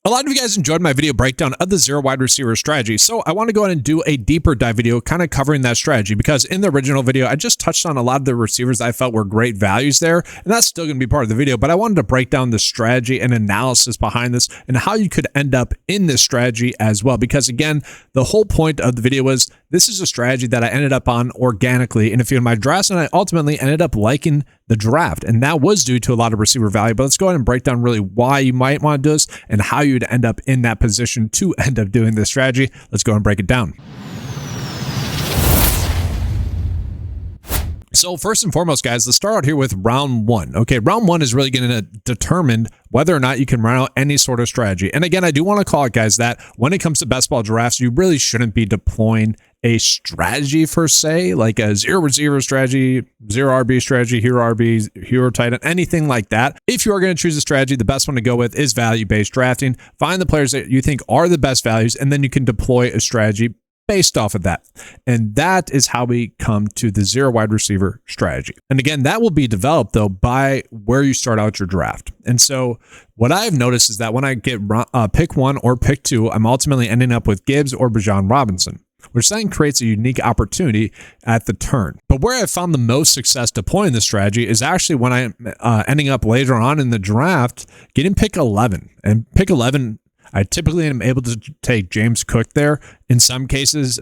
A lot of you guys enjoyed my video breakdown of the zero wide receiver strategy, so I want to go ahead and do a deeper dive video kind of covering that strategy, because in the original video, I just touched on a lot of the receivers that I felt were great values there, and that's still going to be part of the video, but I wanted to break down the strategy and analysis behind this and how you could end up in this strategy as well, because again, the whole point of the video was this is a strategy that I ended up on organically in a few of my drafts, and I ultimately ended up liking the draft, and that was due to a lot of receiver value. But let's go ahead and break down really why you might want to do this and how you'd end up in that position to end up doing this strategy. Let's go and break it down. So first and foremost, guys, let's start out here with round one. Okay, round one is really going to determine whether or not you can run out any sort of strategy. And again, I do want to call it, guys, that when it comes to best ball drafts, you really shouldn't be deploying a strategy per se, like a zero receiver strategy, zero RB strategy, hero RB, hero tight end, anything like that. If you are going to choose a strategy, the best one to go with is value-based drafting. Find the players that you think are the best values, and then you can deploy a strategy based off of that. And that is how we come to the zero wide receiver strategy. And again, that will be developed though by where you start out your draft. And so what I've noticed is that when I get pick one or pick two, I'm ultimately ending up with Gibbs or Bijan Robinson, which then creates a unique opportunity at the turn. But where I found the most success deploying this strategy is actually when I'm ending up later on in the draft, getting pick 11. And pick 11, I typically am able to take James Cook there. In some cases,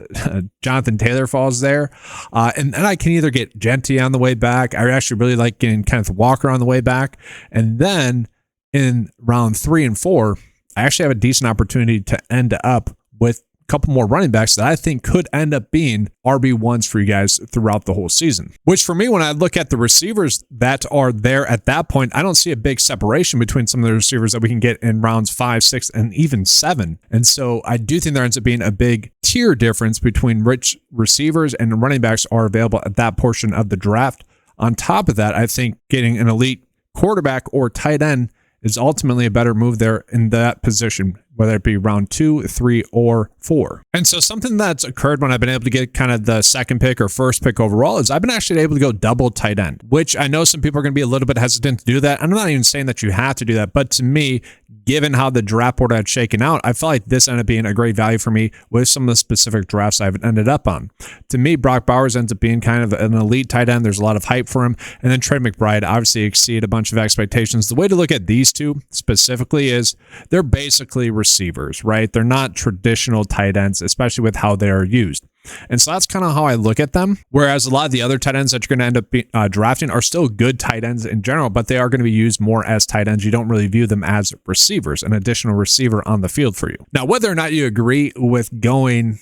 Jonathan Taylor falls there. And then I can either get Genty on the way back. I actually really like getting Kenneth Walker on the way back. And then in round 3 and 4, I actually have a decent opportunity to end up with couple more running backs that I think could end up being RB1s for you guys throughout the whole season. Which for me, when I look at the receivers that are there at that point, I don't see a big separation between some of the receivers that we can get in rounds 5, 6, and even 7. And so I do think there ends up being a big tier difference between which receivers and running backs are available at that portion of the draft. On top of that, I think getting an elite quarterback or tight end is ultimately a better move there in that position, whether it be round 2, 3, or 4. And so something that's occurred when I've been able to get kind of the second pick or first pick overall is I've been actually able to go double tight end, which I know some people are going to be a little bit hesitant to do that. I'm not even saying that you have to do that, but to me, given how the draft board had shaken out, I felt like this ended up being a great value for me with some of the specific drafts I've ended up on. To me, Brock Bowers ends up being kind of an elite tight end. There's a lot of hype for him. And then Trey McBride obviously exceeded a bunch of expectations. The way to look at these two specifically is they're basically receivers, right? They're not traditional tight ends, especially with how they are used. And so that's kind of how I look at them. Whereas a lot of the other tight ends that you're going to end up drafting are still good tight ends in general, but they are going to be used more as tight ends. You don't really view them as receivers, an additional receiver on the field for you. Now, whether or not you agree with going,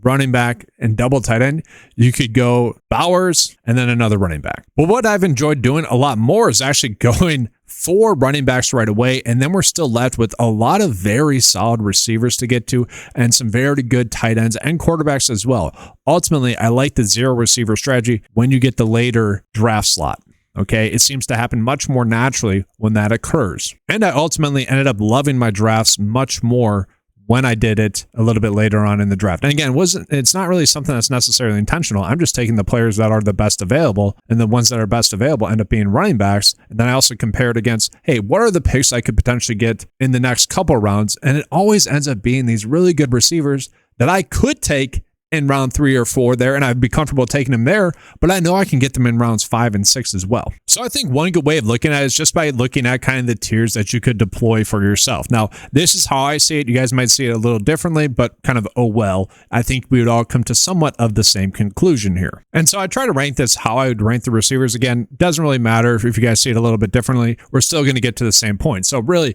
running back and double tight end, you could go Bowers and then another running back. But what I've enjoyed doing a lot more is actually going 4 running backs right away, and then we're still left with a lot of very solid receivers to get to and some very good tight ends and quarterbacks as well. Ultimately, I like the zero receiver strategy when you get the later draft slot. Okay, it seems to happen much more naturally when that occurs. And I ultimately ended up loving my drafts much more when I did it a little bit later on in the draft. And again, it's not really something that's necessarily intentional. I'm just taking the players that are the best available, and the ones that are best available end up being running backs. And then I also compare it against, hey, what are the picks I could potentially get in the next couple rounds? And it always ends up being these really good receivers that I could take in round 3 or 4 there, and I'd be comfortable taking them there, but I know I can get them in rounds 5 and 6 as well. So I think one good way of looking at it is just by looking at kind of the tiers that you could deploy for yourself. Now, this is how I see it. You guys might see it a little differently, but kind of, oh well, I think we would all come to somewhat of the same conclusion here. And so I try to rank this how I would rank the receivers. Again, doesn't really matter if you guys see it a little bit differently. We're still going to get to the same point. So really,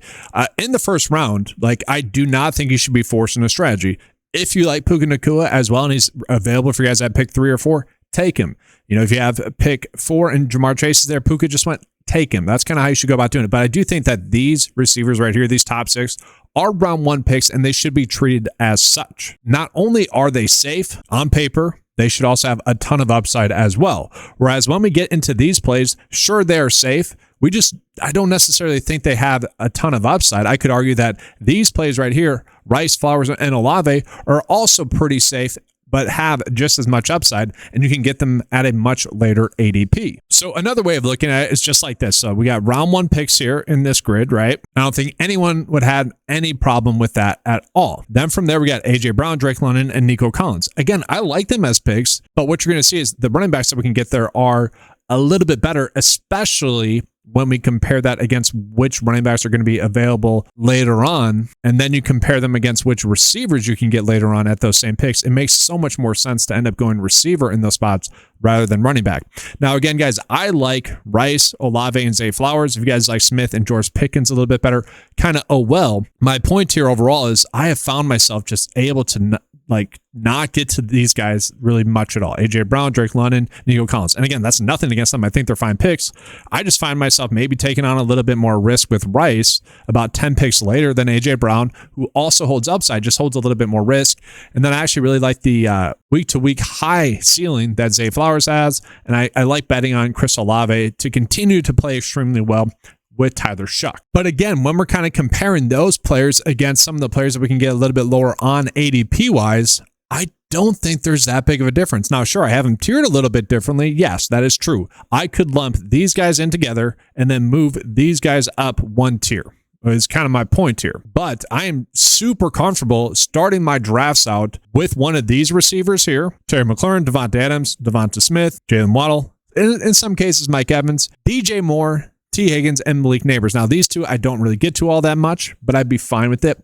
in the first round, I do not think you should be forcing a strategy. If you like Puka Nacua as well, and he's available for you guys at pick 3 or 4, take him. If you have pick 4 and Jamar Chase is there, Puka just went, take him. That's kind of how you should go about doing it. But I do think that these receivers right here, these top 6, are round 1 picks, and they should be treated as such. Not only are they safe on paper, they should also have a ton of upside as well. Whereas when we get into these plays, sure, they are safe. I don't necessarily think they have a ton of upside. I could argue that these plays right here, Rice, Flowers, and Olave, are also pretty safe, but have just as much upside, and you can get them at a much later ADP. So another way of looking at it is just like this. So we got round 1 picks here in this grid, right? I don't think anyone would have any problem with that at all. Then from there, we got AJ Brown, Drake London, and Nico Collins. Again, I like them as picks, but what you're going to see is the running backs that we can get there are a little bit better, especially when we compare that against which running backs are going to be available later on, and then you compare them against which receivers you can get later on at those same picks, it makes so much more sense to end up going receiver in those spots rather than running back. Now, again, guys, I like Rice, Olave, and Zay Flowers. If you guys like Smith and George Pickens a little bit better, kind of, oh well. My point here overall is I have found myself just able to not get to these guys really much at all. AJ Brown, Drake London, Nico Collins. And again, that's nothing against them. I think they're fine picks. I just find myself maybe taking on a little bit more risk with Rice about 10 picks later than AJ Brown, who also holds upside, just holds a little bit more risk. And then I actually really like the week-to-week high ceiling that Zay Flowers has. And I like betting on Chris Olave to continue to play extremely well with Tyler Shuck. But again, when we're kind of comparing those players against some of the players that we can get a little bit lower on ADP wise, I don't think there's that big of a difference. Now, sure, I have them tiered a little bit differently. Yes, that is true. I could lump these guys in together and then move these guys up 1 tier. Is kind of my point here. But I am super comfortable starting my drafts out with one of these receivers here: Terry McLaurin, Devonta Adams, Devonta Smith, Jalen Waddle, in some cases Mike Evans, DJ Moore, T. Higgins, and Malik Neighbors. Now, these two I don't really get to all that much, but I'd be fine with it.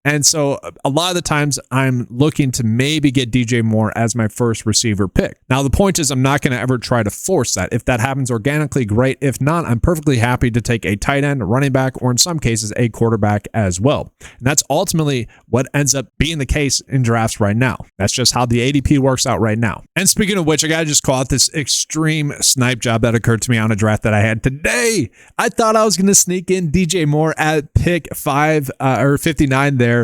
And so a lot of the times I'm looking to maybe get DJ Moore as my first receiver pick. Now, the point is I'm not going to ever try to force that. If that happens organically, great. If not, I'm perfectly happy to take a tight end, a running back, or in some cases, a quarterback as well. And that's ultimately what ends up being the case in drafts right now. That's just how the ADP works out right now. And speaking of which, I got to just call out this extreme snipe job that occurred to me on a draft that I had today. I thought I was going to sneak in DJ Moore at pick 59 there.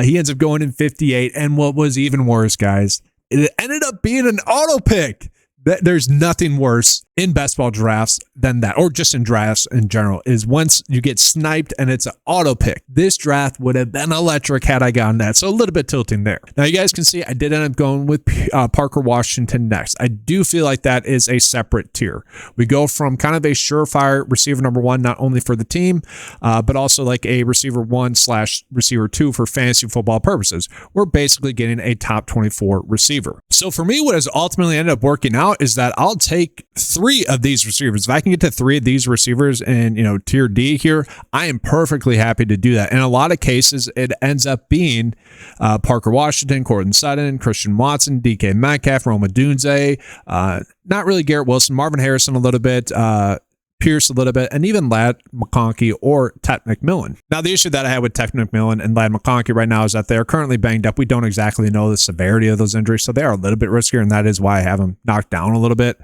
He ends up going in 58. And what was even worse, guys, it ended up being an auto pick. There's nothing worse in best ball drafts than that, or just in drafts in general, is once you get sniped and it's an auto pick. This draft would have been electric had I gotten that. So a little bit tilting there. Now you guys can see I did end up going with Parker Washington next. I do feel like that is a separate tier. We go from kind of a surefire receiver number 1, not only for the team, but also like a receiver 1/receiver 2 for fantasy football purposes. We're basically getting a top 24 receiver. So for me, what has ultimately ended up working out is that I'll take 3 of these receivers. If I can get to 3 of these receivers in, tier D here, I am perfectly happy to do that. In a lot of cases, it ends up being Parker Washington, Courtland Sutton, Christian Watson, DK Metcalf, Rome Odunze, not really Garrett Wilson, Marvin Harrison a little bit, Pierce a little bit, and even Ladd McConkey or Tet McMillan. Now, the issue that I have with Tet McMillan and Ladd McConkey right now is that they're currently banged up. We don't exactly know the severity of those injuries, so they are a little bit riskier, and that is why I have them knocked down a little bit.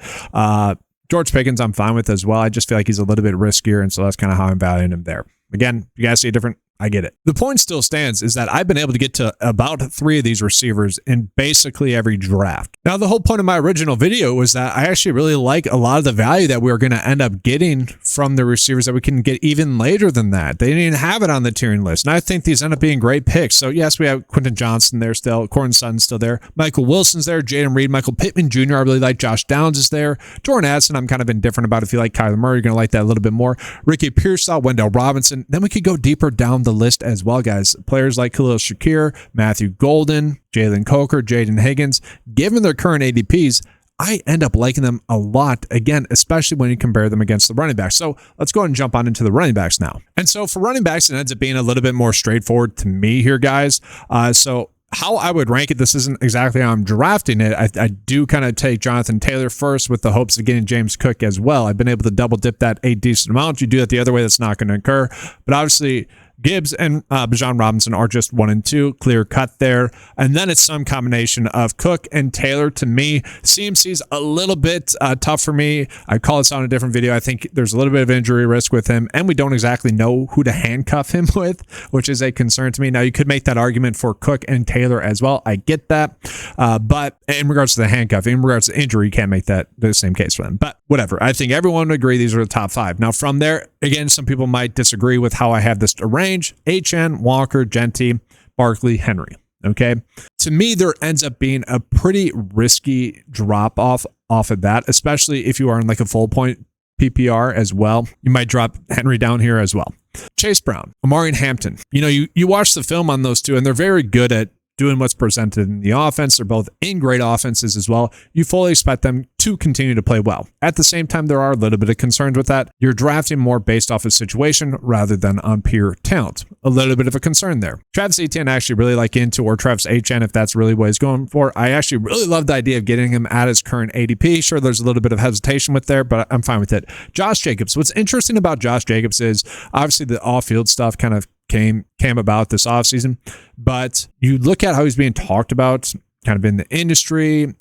George Pickens, I'm fine with as well. I just feel like he's a little bit riskier, and so that's kind of how I'm valuing him there. Again, you guys see a different, I get it. The point still stands is that I've been able to get to about 3 of these receivers in basically every draft. Now, the whole point of my original video was that I actually really like a lot of the value that we're going to end up getting from the receivers that we can get even later than that. They didn't even have it on the tiering list. And I think these end up being great picks. So yes, we have Quentin Johnson there still, Courtland Sutton's still there, Michael Wilson's there, Jaden Reed, Michael Pittman Jr. I really like. Josh Downs is there. Jordan Addison, I'm kind of indifferent about. If you like Kyler Murray, you're going to like that a little bit more. Ricky Pearsall, Wendell Robinson. Then we could go deeper down the list as well, guys. Players like Khalil Shakir, Matthew Golden, Jalen Coker, Jaden Higgins. Given their current ADPs, I end up liking them a lot, again, especially when you compare them against the running backs. So let's go ahead and jump on into the running backs now. And so for running backs, it ends up being a little bit more straightforward to me here, guys. So how I would rank it, this isn't exactly how I'm drafting it. I do kind of take Jonathan Taylor first with the hopes of getting James Cook as well. I've been able to double dip that a decent amount. You do that the other way, that's not going to occur. But obviously, Gibbs and Bijan Robinson are just 1 and 2, clear cut there. And then it's some combination of Cook and Taylor. To me, CMC's a little bit tough for me. I call this out in a different video. I think there's a little bit of injury risk with him, and we don't exactly know who to handcuff him with, which is a concern to me. Now, you could make that argument for Cook and Taylor as well. I get that. But in regards to the handcuffing, in regards to injury, you can't make that the same case for them. But whatever. I think everyone would agree these are the top 5. Now, from there, again, some people might disagree with how I have this arranged. HN, Walker, Genty, Barkley, Henry. Okay. To me, there ends up being a pretty risky drop off of that, especially if you are in like a full point PPR as well. You might drop Henry down here as well. Chase Brown, Amari Hampton. You know, you watch the film on those two, and they're very good at doing what's presented in the offense. They're both in great offenses as well. You fully expect them to continue to play well. At the same time, there are a little bit of concerns with that. You're drafting more based off of situation rather than on pure talent. A little bit of a concern there. Travis Etienne I actually really like into, or Travis Etienne if that's really what he's going for. I actually really love the idea of getting him at his current ADP. Sure, there's a little bit of hesitation with there, but I'm fine with it. Josh Jacobs. What's interesting about Josh Jacobs is obviously the off-field stuff kind of came about this offseason, but you look at how he's being talked about kind of in the industry,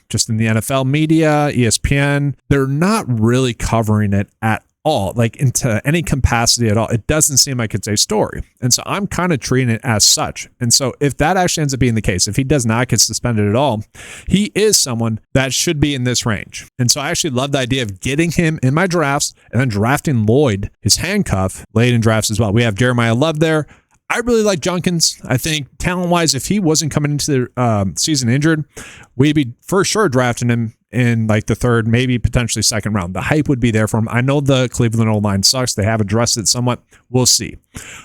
just in the NFL media, ESPN, they're not really covering it at all, like into any capacity at all. It doesn't seem like it's a story. And so I'm kind of treating it as such. And so if that actually ends up being the case, if he does not get suspended at all, he is someone that should be in this range. And so I actually love the idea of getting him in my drafts and then drafting Lloyd, his handcuff, late in drafts as well. We have Jeremiah Love there. I really like Junkins. I think talent-wise, if he wasn't coming into the season injured, we'd be for sure drafting him in like the third, maybe potentially second round. The hype would be there for him. I know the Cleveland O-line sucks. They have addressed it somewhat. We'll see.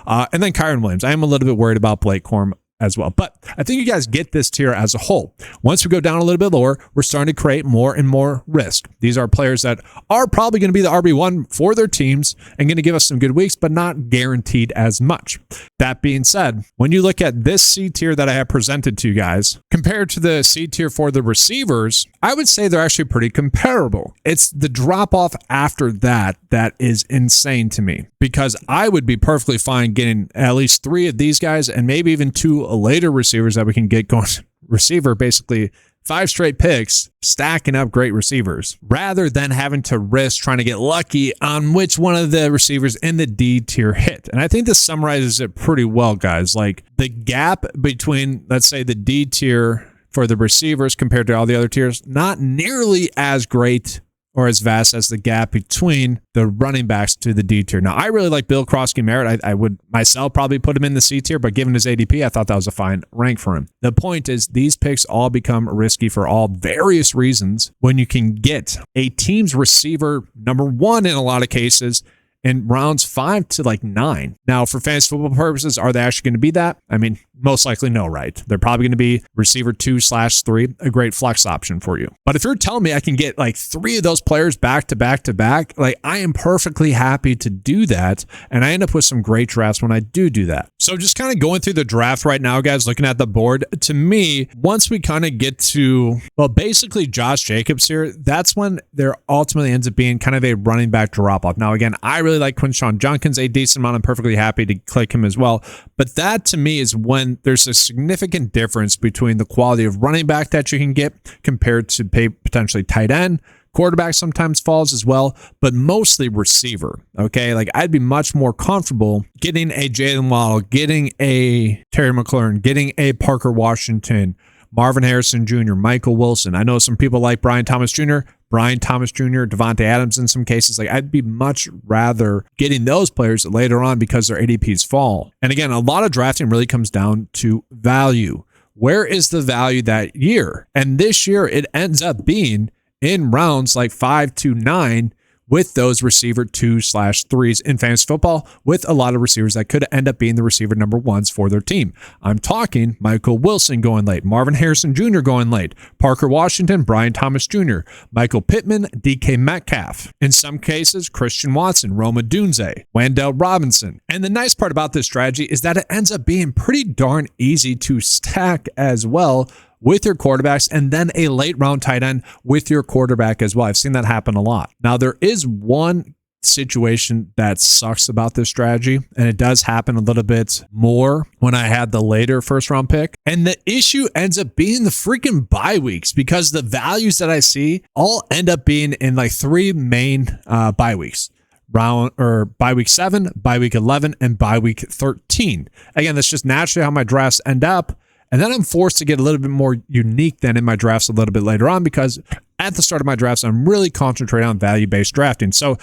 And then Kyron Williams. I am a little bit worried about Blake Corum as well. But I think you guys get this tier as a whole. Once we go down a little bit lower, we're starting to create more and more risk. These are players that are probably going to be the RB1 for their teams and going to give us some good weeks, but not guaranteed as much. That being said, when you look at this C tier that I have presented to you guys, compared to the C tier for the receivers, I would say they're actually pretty comparable. It's the drop off after that that is insane to me, because I would be perfectly fine getting at least 3 of these guys and maybe even 2 later receivers that we can get going. Receiver, basically 5 straight picks, stacking up great receivers, rather than having to risk trying to get lucky on which one of the receivers in the D tier hit. And I think this summarizes it pretty well, guys. Like the gap between, let's say, the D tier for the receivers compared to all the other tiers, not nearly as great or as vast as the gap between the running backs to the D tier. Now, I really like Bill Krosky-Merritt. I would myself probably put him in the C tier, but given his ADP, I thought that was a fine rank for him. The point is, these picks all become risky for all various reasons when you can get a team's receiver number 1 in a lot of cases in rounds 5 to like 9. Now, for fantasy football purposes, are they actually going to be that? I mean, most likely no, right? They're probably going to be receiver 2/3, a great flex option for you. But if you're telling me I can get like 3 of those players back to back to back, like I am perfectly happy to do that. And I end up with some great drafts when I do that. So just kind of going through the draft right now, guys, looking at the board, to me, once we kind of get to, well, basically Josh Jacobs here, that's when there ultimately ends up being kind of a running back drop off. Now, again, I really like Quinshon Judkins a decent amount. I'm perfectly happy to click him as well. But that to me is when there's a significant difference between the quality of running back that you can get compared to potentially tight end. Quarterback sometimes falls as well, but mostly receiver. Okay, like I'd be much more comfortable getting a Jalen Waddle, getting a Terry McLaurin, getting a Parker Washington, Marvin Harrison Jr., Michael Wilson. I know some people like Brian Thomas Jr., Devontae Adams in some cases. Like I'd be much rather getting those players later on because their ADPs fall. And again, a lot of drafting really comes down to value. Where is the value that year? And this year it ends up being in rounds like 5 to 9 with those receiver 2/3s in fantasy football, with a lot of receivers that could end up being the receiver number 1s for their team. I'm talking Michael Wilson going late, Marvin Harrison Jr. going late, Parker Washington, Brian Thomas Jr., Michael Pittman, DK Metcalf. In some cases, Christian Watson, Rome Odunze, Wan'Dale Robinson. And the nice part about this strategy is that it ends up being pretty darn easy to stack as well with your quarterbacks, and then a late round tight end with your quarterback as well. I've seen that happen a lot. Now, there is one situation that sucks about this strategy, and it does happen a little bit more when I had the later first round pick. And the issue ends up being the freaking bye weeks, because the values that I see all end up being in like 3 main bye weeks. Bye week 7, bye week 11, and bye week 13. Again, that's just naturally how my drafts end up. And then I'm forced to get a little bit more unique than in my drafts a little bit later on, because at the start of my drafts, I'm really concentrating on value-based drafting. So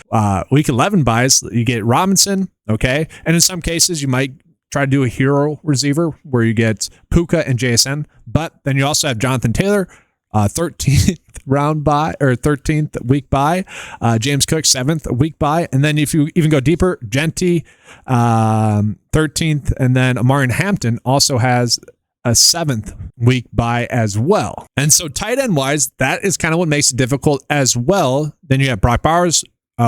week 11 buys, you get Robinson, okay? And in some cases, you might try to do a hero receiver where you get Puka and JSN, but then you also have Jonathan Taylor, 13th round buy or 13th week buy, James Cook 7th week buy, and then if you even go deeper, Genty 13th, and then Amari Hampton also has a 7th week buy as well. And so tight end wise, that is kind of what makes it difficult as well. Then you have Brock Bowers,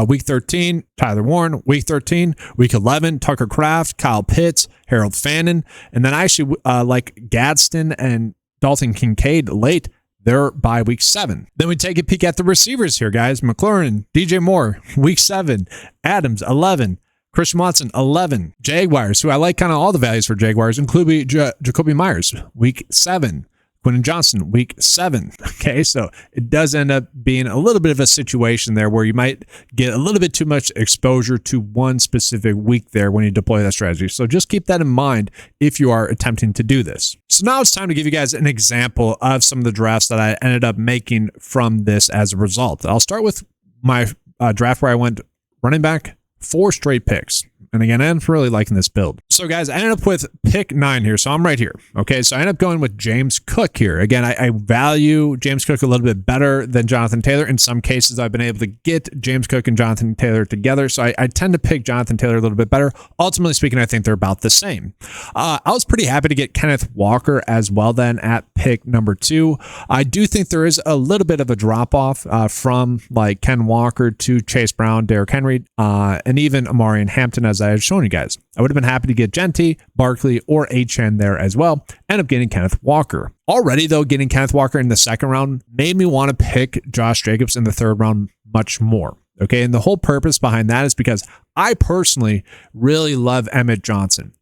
week 13, Tyler Warren, week 13, week 11, Tucker Kraft, Kyle Pitts, Harold Fannin, and then I actually like Gadsden and Dalton Kincaid late. They're by week 7. Then we take a peek at the receivers here, guys. McLaurin, DJ Moore, week 7, Adams, 11, Christian Watson, 11, Jaguars, who I like kind of all the values for Jaguars, including Jacoby Myers, week 7, Quentin Johnson, week 7. Okay, so it does end up being a little bit of a situation there where you might get a little bit too much exposure to one specific week there when you deploy that strategy. So just keep that in mind if you are attempting to do this. So now it's time to give you guys an example of some of the drafts that I ended up making from this as a result. I'll start with my draft where I went running back, 4 straight picks. And again, I'm really liking this build. So guys, I ended up with pick 9 here. So I'm right here. Okay, so I ended up going with James Cook here. Again, I value James Cook a little bit better than Jonathan Taylor. In some cases, I've been able to get James Cook and Jonathan Taylor together. So I tend to pick Jonathan Taylor a little bit better. Ultimately speaking, I think they're about the same. I was pretty happy to get Kenneth Walker as well then at pick number 2. I do think there is a little bit of a drop-off from like Ken Walker to Chase Brown, Derrick Henry, and even Amari Hampton, as I had shown you guys. I would have been happy to get Genty, Barkley, or Achane there as well. End up getting Kenneth Walker. Already, though, getting Kenneth Walker in the 2nd round made me want to pick Josh Jacobs in the 3rd round much more. Okay, and the whole purpose behind that is because I personally really love Emmett Johnson.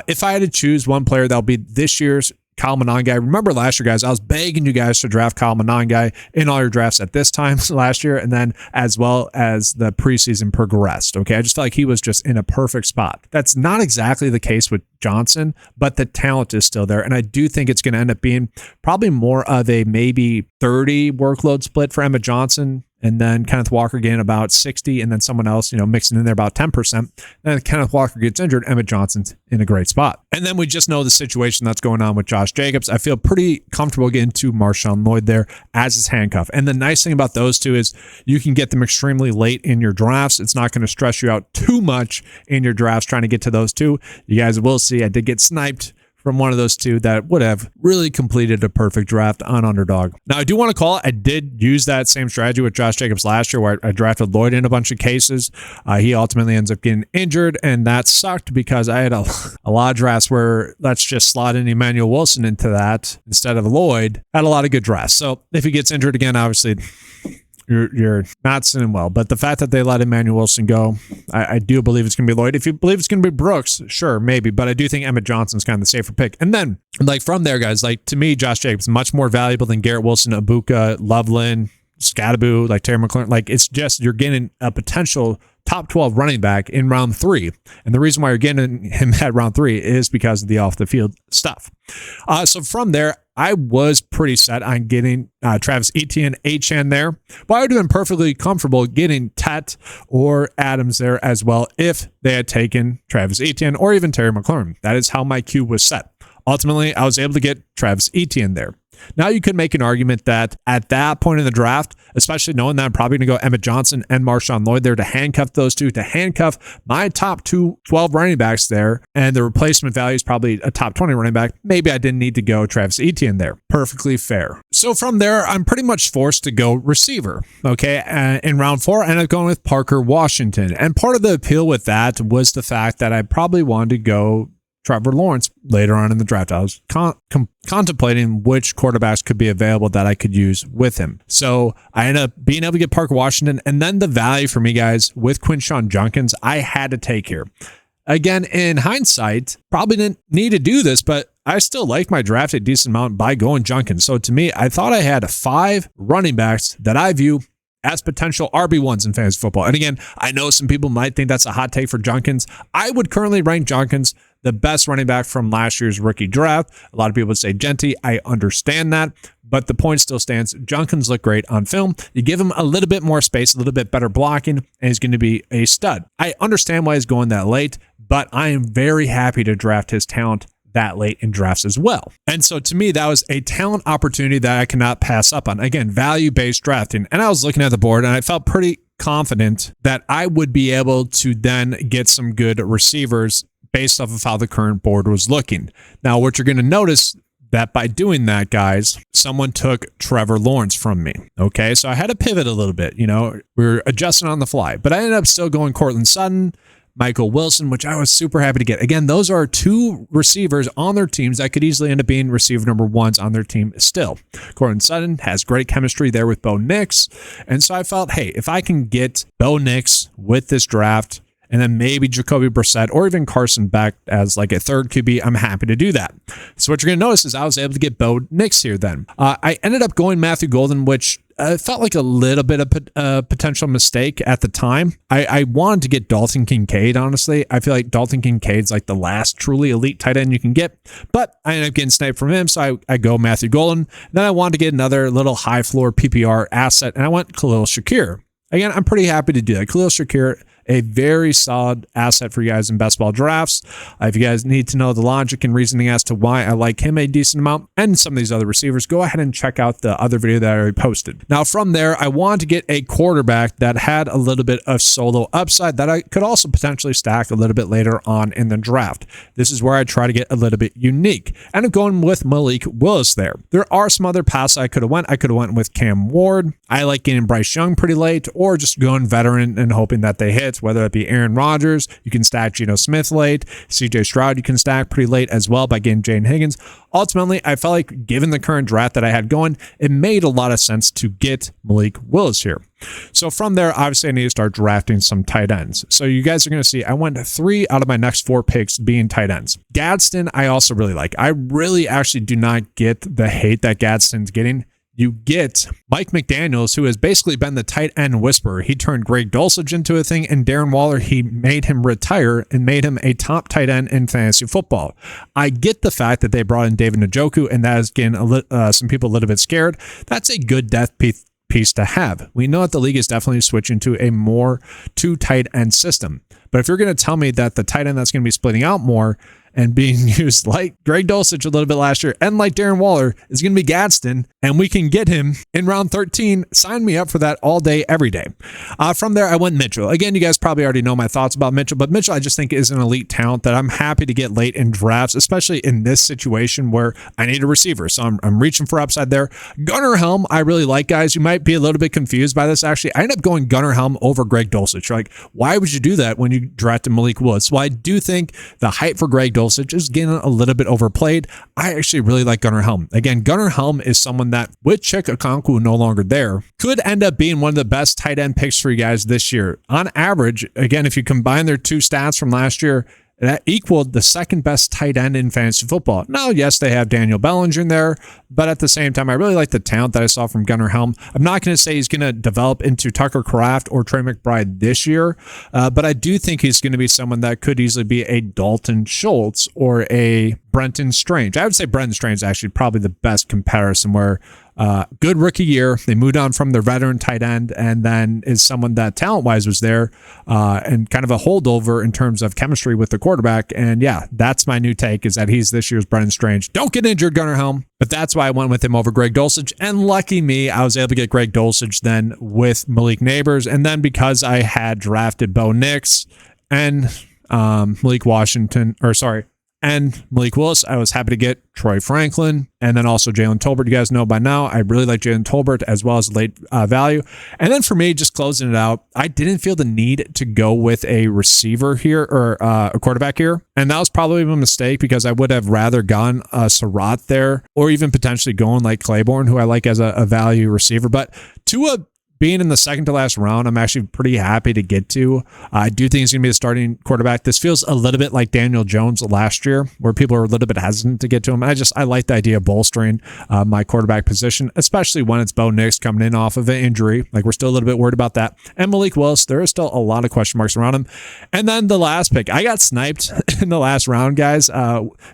If I had to choose one player that'll be this year's Kyle Monangai. Remember last year, guys, I was begging you guys to draft Kyle Monangai in all your drafts at this time last year, and then as well as the preseason progressed. Okay, I just felt like he was just in a perfect spot. That's not exactly the case with Johnson, but the talent is still there, and I do think it's going to end up being probably more of a maybe 30 workload split for Emmett Johnson, and then Kenneth Walker getting about 60, and then someone else, mixing in there about 10%. Then Kenneth Walker gets injured, Emmett Johnson's in a great spot. And then we just know the situation that's going on with Josh Jacobs. I feel pretty comfortable getting to Marshawn Lloyd there as his handcuff. And the nice thing about those two is you can get them extremely late in your drafts. It's not going to stress you out too much in your drafts trying to get to those two. You guys will see I did get sniped from one of those two that would have really completed a perfect draft on Underdog. Now, I do want to call it, I did use that same strategy with Josh Jacobs last year where I drafted Lloyd in a bunch of cases. He ultimately ends up getting injured, and that sucked because I had a lot of drafts where let's just slot in Emmanuel Wilson into that instead of Lloyd. I had a lot of good drafts. So if he gets injured again, obviously you're not sitting well. But the fact that they let Emmanuel Wilson go, I do believe it's going to be Lloyd. If you believe it's going to be Brooks, sure, maybe. But I do think Emmett Johnson's kind of the safer pick. And then, from there, guys, to me, Josh Jacobs much more valuable than Garrett Wilson, Abuka, Loveland, Scadaboo, Terry McLaurin. It's just you're getting a potential top 12 running back in round 3. And the reason why you're getting him at round 3 is because of the off-the-field stuff. So from there, I was pretty set on getting Travis Etienne, Achane there, but I would have been perfectly comfortable getting Tet or Adams there as well if they had taken Travis Etienne or even Terry McLaurin. That is how my queue was set. Ultimately, I was able to get Travis Etienne there. Now you could make an argument that at that point in the draft, especially knowing that I'm probably going to go Emmett Johnson and Marshawn Lloyd there to handcuff those two, to handcuff my top 12 running backs there, and the replacement value is probably a top 20 running back, maybe I didn't need to go Travis Etienne there. Perfectly fair. So from there, I'm pretty much forced to go receiver. Okay, in round 4, I ended up going with Parker Washington. And part of the appeal with that was the fact that I probably wanted to go Trevor Lawrence later on in the draft. I was contemplating which quarterbacks could be available that I could use with him. So I ended up being able to get Parker Washington, and then the value for me, guys, with Quinshon Judkins, I had to take here. Again, in hindsight, probably didn't need to do this, but I still like my draft a decent amount by going Judkins. So to me, I thought I had 5 running backs that I view as potential RB1s in fantasy football. And again, I know some people might think that's a hot take for Judkins. I would currently rank Judkins the best running back from last year's rookie draft. A lot of people would say Genty. I understand that, but the point still stands. Junkins looked great on film. You give him a little bit more space, a little bit better blocking, and he's going to be a stud. I understand why he's going that late, but I am very happy to draft his talent that late in drafts as well. And so to me, that was a talent opportunity that I cannot pass up on. Again, value-based drafting. And I was looking at the board and I felt pretty confident that I would be able to then get some good receivers based off of how the current board was looking. Now, what you're going to notice that by doing that, guys, someone took Trevor Lawrence from me. Okay, so I had to pivot a little bit. You know, we were adjusting on the fly, but I ended up still going Cortland Sutton, Michael Wilson, which I was super happy to get. Again, those are two receivers on their teams that could easily end up being receiver number ones on their team still. Cortland Sutton has great chemistry there with Bo Nix. And so I felt, hey, if I can get Bo Nix with this draft, and then maybe Jacoby Brissett or even Carson Beck as like a third QB, I'm happy to do that. So what you're going to notice is I was able to get Bo Nix here then. I ended up going Matthew Golden, which felt like a little bit of a potential mistake at the time. I wanted to get Dalton Kincaid, honestly. I feel like Dalton Kincaid's like the last truly elite tight end you can get, but I ended up getting sniped from him, so I go Matthew Golden. Then I wanted to get another little high floor PPR asset, and I went Khalil Shakir. Again, I'm pretty happy to do that. Khalil Shakir, a very solid asset for you guys in best ball drafts. If you guys need to know the logic and reasoning as to why I like him a decent amount and some of these other receivers, go ahead and check out the other video that I already posted. Now from there, I wanted to get a quarterback that had a little bit of solo upside that I could also potentially stack a little bit later on in the draft. This is where I try to get a little bit unique. And I'm going with Malik Willis there. There are some other passes I could have went. I could have went with Cam Ward. I like getting Bryce Young pretty late, or just going veteran and hoping that they hit. Whether it be Aaron Rodgers, you can stack Geno Smith late. CJ Stroud, you can stack pretty late as well by getting Jane Higgins. Ultimately, I felt like given the current draft that I had going, it made a lot of sense to get Malik Willis here. So from there, obviously, I need to start drafting some tight ends. So you guys are going to see I went 3 out of my next 4 picks being tight ends. Gadsden, I also really like. I really actually do not get the hate that Gadsden's getting. You get Mike McDaniels, who has basically been the tight end whisperer. He turned Greg Dulcich into a thing, and Darren Waller, he made him retire and made him a top tight end in fantasy football. I get the fact that they brought in David Njoku, and that is getting some people a little bit scared. That's a good death piece to have. We know that the league is definitely switching to a more 2 tight end system. But if you're going to tell me that the tight end that's going to be splitting out more and being used like Greg Dulcich a little bit last year and like Darren Waller is going to be Gadsden, and we can get him in round 13, sign me up for that all day, every day. From there, I went Mitchell. Again, you guys probably already know my thoughts about Mitchell, but Mitchell I just think is an elite talent that I'm happy to get late in drafts, especially in this situation where I need a receiver. So I'm reaching for upside there. Gunnar Helm, I really like, guys. You might be a little bit confused by this. Actually, I ended up going Gunnar Helm over Greg Dulcich. You're like, why would you do that when you drafted Malik Willis? Well, I do think the hype for Greg Dulcich is getting a little bit overplayed. I actually really like Gunnar Helm. Again, Gunnar Helm is someone that, with Chick Okonkwo no longer there, could end up being one of the best tight end picks for you guys this year. On average, again, if you combine their 2 stats from last year, that equaled the second best tight end in fantasy football. Now, yes, they have Daniel Bellinger in there, but at the same time, I really like the talent that I saw from Gunnar Helm. I'm not going to say he's going to develop into Tucker Kraft or Trey McBride this year, but I do think he's going to be someone that could easily be a Dalton Schultz or a Brenton Strange. I would say Brenton Strange is actually probably the best comparison, where good rookie year, they moved on from their veteran tight end, and then is someone that talent-wise was there and kind of a holdover in terms of chemistry with the quarterback. And yeah, that's my new take, is that he's this year's Brenton Strange. Don't get injured, Gunnar Helm. But that's why I went with him over Greg Dulcich. And lucky me, I was able to get Greg Dulcich then with Malik Neighbors. And then because I had drafted Bo Nix and Malik Willis, I was happy to get Troy Franklin, and then also Jalen Tolbert. You guys know by now, I really like Jalen Tolbert as well as late value. And then for me, just closing it out, I didn't feel the need to go with a receiver here or a quarterback here. And that was probably a mistake, because I would have rather gone Surratt there, or even potentially going like Claiborne, who I like as a value receiver. But Tua being in the second to last round, I'm actually pretty happy to get to. I do think he's going to be the starting quarterback. This feels a little bit like Daniel Jones last year, where people are a little bit hesitant to get to him. I like the idea of bolstering my quarterback position, especially when it's Bo Nix coming in off of an injury. Like, we're still a little bit worried about that. And Malik Willis, there is still a lot of question marks around him. And then the last pick, I got sniped in the last round, guys.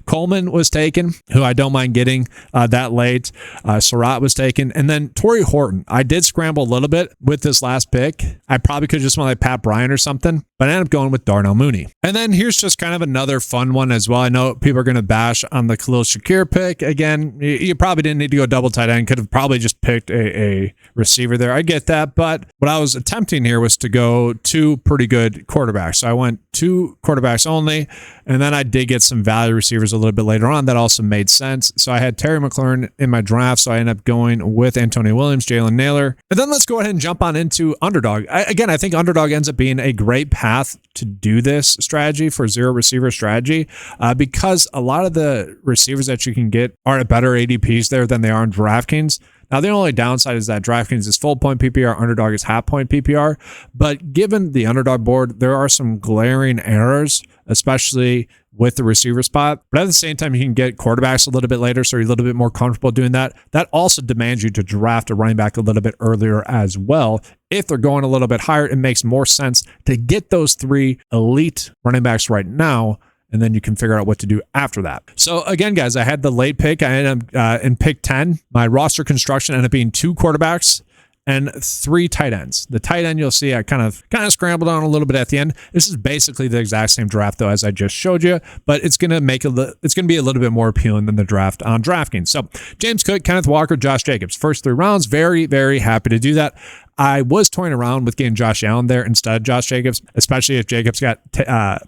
Coleman was taken, who I don't mind getting that late. Surratt was taken. And then Torrey Horton. I did scramble a little bit with this last pick. I probably could have just went like Pat Bryant or something, but I ended up going with Darnell Mooney. And then here's just kind of another fun one as well. I know people are going to bash on the Khalil Shakir pick. Again, you probably didn't need to go double tight end. Could have probably just picked a receiver there. I get that. But what I was attempting here was to go two pretty good quarterbacks. So I went two quarterbacks only. And then I did get some value receivers a little bit later on. That also made sense. So I had Terry McLaurin in my draft. So I ended up going with Antonio Williams, Jalen Naylor. And then let's go ahead and jump on into Underdog. I think Underdog ends up being a great path to do this strategy for zero receiver strategy because a lot of the receivers that you can get are at better ADPs there than they are in DraftKings. Now, the only downside is that DraftKings is full point PPR, Underdog is half point PPR. But given the Underdog board, there are some glaring errors, especially with the receiver spot. But at the same time, you can get quarterbacks a little bit later, so you're a little bit more comfortable doing that. That also demands you to draft a running back a little bit earlier as well. If they're going a little bit higher, it makes more sense to get those three elite running backs right now, and then you can figure out what to do after that. So again, guys, I had the late pick. I ended up in pick 10. My roster construction ended up being two quarterbacks and three tight ends. The tight end, you'll see I kind of scrambled on a little bit at the end. This is basically the exact same draft though as I just showed you, but it's going to be a little bit more appealing than the draft on DraftKings. So James Cook, Kenneth Walker, Josh Jacobs, first three rounds. Very, very happy to do that. I was toying around with getting Josh Allen there instead of Josh Jacobs, especially if Jacobs got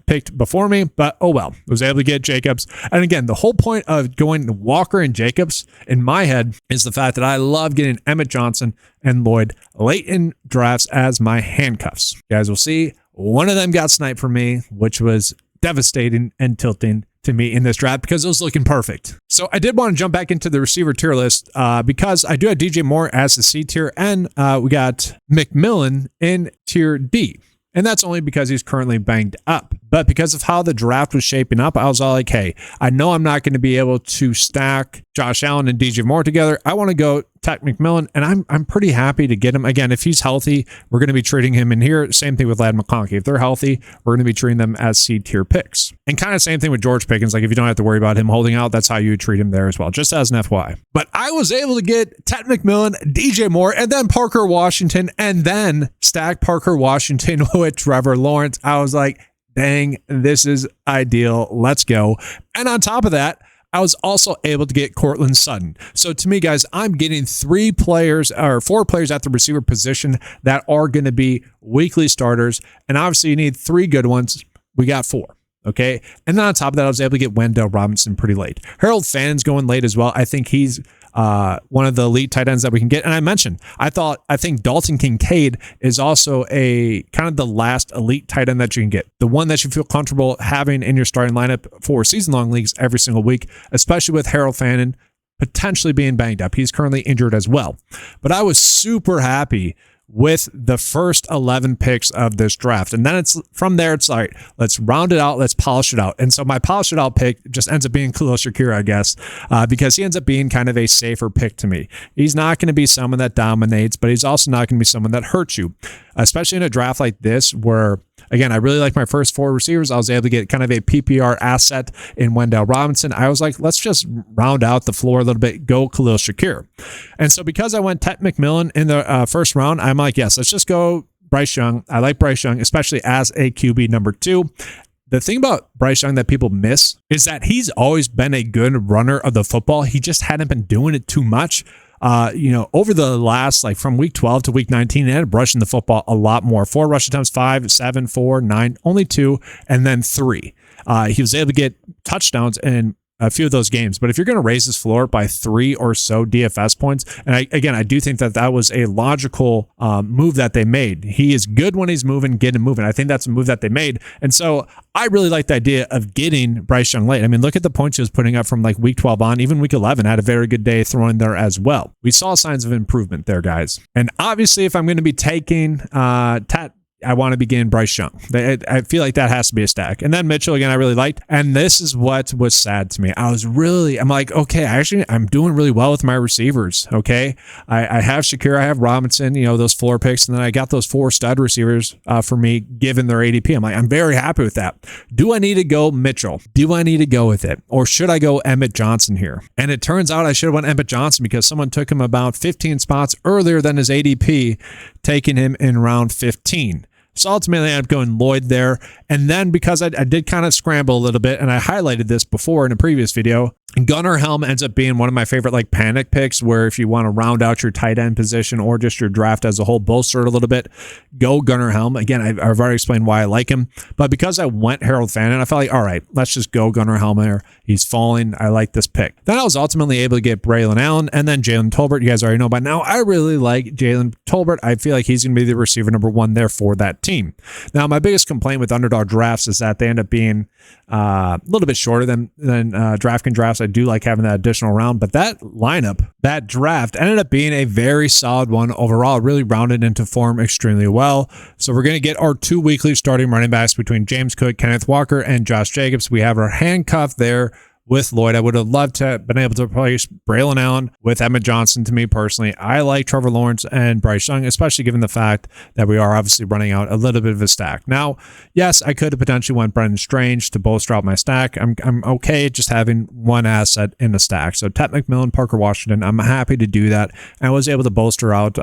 picked before me, but oh well, was able to get Jacobs. And again, the whole point of going Walker and Jacobs in my head is the fact that I love getting Emmett Johnson and Lloyd late in drafts as my handcuffs. You guys will see one of them got sniped for me, which was devastating and tilting to me in this draft because it was looking perfect. So I did want to jump back into the receiver tier list because I do have DJ Moore as the C tier and we got McMillan in tier D. And that's only because he's currently banged up. But because of how the draft was shaping up, I was all like, hey, I know I'm not going to be able to stack Josh Allen and DJ Moore together. I want to go Tech McMillan, and I'm pretty happy to get him. Again, if he's healthy, we're going to be treating him in here. Same thing with Ladd McConkey. If they're healthy, we're going to be treating them as C-tier picks. And kind of same thing with George Pickens. Like, if you don't have to worry about him holding out, that's how you treat him there as well, just as an FY. But I was able to get Tech McMillan, DJ Moore, and then Parker Washington, and then stack Parker Washington with Trevor Lawrence. I was like, dang, this is ideal. Let's go. And on top of that, I was also able to get Courtland Sutton. So to me, guys, I'm getting four players at the receiver position that are going to be weekly starters. And obviously you need three good ones. We got four. Okay. And then on top of that, I was able to get Wendell Robinson pretty late. Harold Fannon's going late as well. I think he's one of the elite tight ends that we can get. And I mentioned, I think Dalton Kincaid is also a kind of the last elite tight end that you can get. The one that you feel comfortable having in your starting lineup for season-long leagues every single week, especially with Harold Fannin potentially being banged up. He's currently injured as well. But I was super happy with the first 11 picks of this draft. And then it's from there, it's like, let's round it out. Let's polish it out. And so my polish it out pick just ends up being Khalil Shakir, I guess, because he ends up being kind of a safer pick to me. He's not going to be someone that dominates, but he's also not going to be someone that hurts you, especially in a draft like this where, again, I really like my first four receivers. I was able to get kind of a PPR asset in Wendell Robinson. I was like, let's just round out the floor a little bit, go Khalil Shakir. And so because I went Tech McMillan in the first round, I'm like, yes, let's just go Bryce Young. I like Bryce Young, especially as a QB number 2. The thing about Bryce Young that people miss is that he's always been a good runner of the football. He just hadn't been doing it too much. Over the last, like from week 12 to week 19, he ended up rushing the football a lot more. 4 rush attempts, 5, 7, 4, 9, only 2, and then 3. He was able to get touchdowns in a few of those games. But if you're going to raise his floor by 3 or so DFS points, and I do think that that was a logical move that they made. He is good when he's moving, get him moving. I think that's a move that they made. And so I really like the idea of getting Bryce Young late. I mean, look at the points he was putting up from like week 12 on, even week 11 had a very good day throwing there as well. We saw signs of improvement there, guys. And obviously, if I'm going to be taking I want to begin Bryce Young. I feel like that has to be a stack. And then Mitchell, again, I really liked. And this is what was sad to me. I'm like, okay, I'm doing really well with my receivers, okay? I have Shakir, I have Robinson, those floor picks, and then I got those 4 stud receivers for me, given their ADP. I'm very happy with that. Do I need to go Mitchell? Do I need to go with it? Or should I go Emmett Johnson here? And it turns out I should have went Emmett Johnson because someone took him about 15 spots earlier than his ADP, taking him in round 15. So ultimately, I ended up going Lloyd there. And then because I did kind of scramble a little bit, and I highlighted this before in a previous video, Gunnar Helm ends up being one of my favorite like panic picks, where if you want to round out your tight end position or just your draft as a whole, bolster it a little bit, go Gunnar Helm. Again, I've already explained why I like him, but because I went Harold Fannin, I felt like, all right, let's just go Gunnar Helm there. He's falling. I like this pick. Then I was ultimately able to get Braylon Allen and then Jalen Tolbert. You guys already know by now, I really like Jalen Tolbert. I feel like he's going to be the receiver number 1 there for that team. Now, my biggest complaint with underdog drafts is that they end up being a little bit shorter than DraftKings drafts. I do like having that additional round, but that lineup, that draft ended up being a very solid one overall, really rounded into form extremely well. So we're going to get our 2 weekly starting running backs between James Cook, Kenneth Walker, and Josh Jacobs. We have our handcuff there with Lloyd. I would have loved to have been able to replace Braylon Allen with Emmett Johnson. To me personally, I like Trevor Lawrence and Bryce Young, especially given the fact that we are obviously running out a little bit of a stack. Now, yes, I could have potentially went Brendan Strange to bolster out my stack. I'm okay just having one asset in the stack. So Ted McMillan, Parker Washington, I'm happy to do that. And I was able to bolster out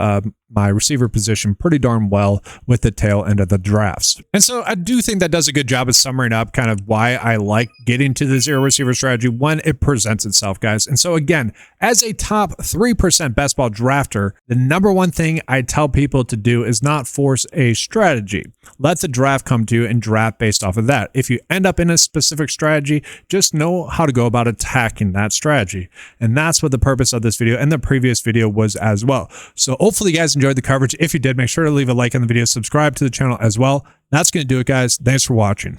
my receiver position pretty darn well with the tail end of the drafts. And so I do think that does a good job of summing up kind of why I like getting to the 0 receiver strategy when it presents itself, guys. And so again, as a top 3% best ball drafter, the number one thing I tell people to do is not force a strategy. Let the draft come to you and draft based off of that. If you end up in a specific strategy, just know how to go about attacking that strategy. And that's what the purpose of this video and the previous video was as well. So hopefully you guys enjoyed the coverage. If you did, make sure to leave a like on the video, subscribe to the channel as well. That's going to do it, guys. Thanks for watching.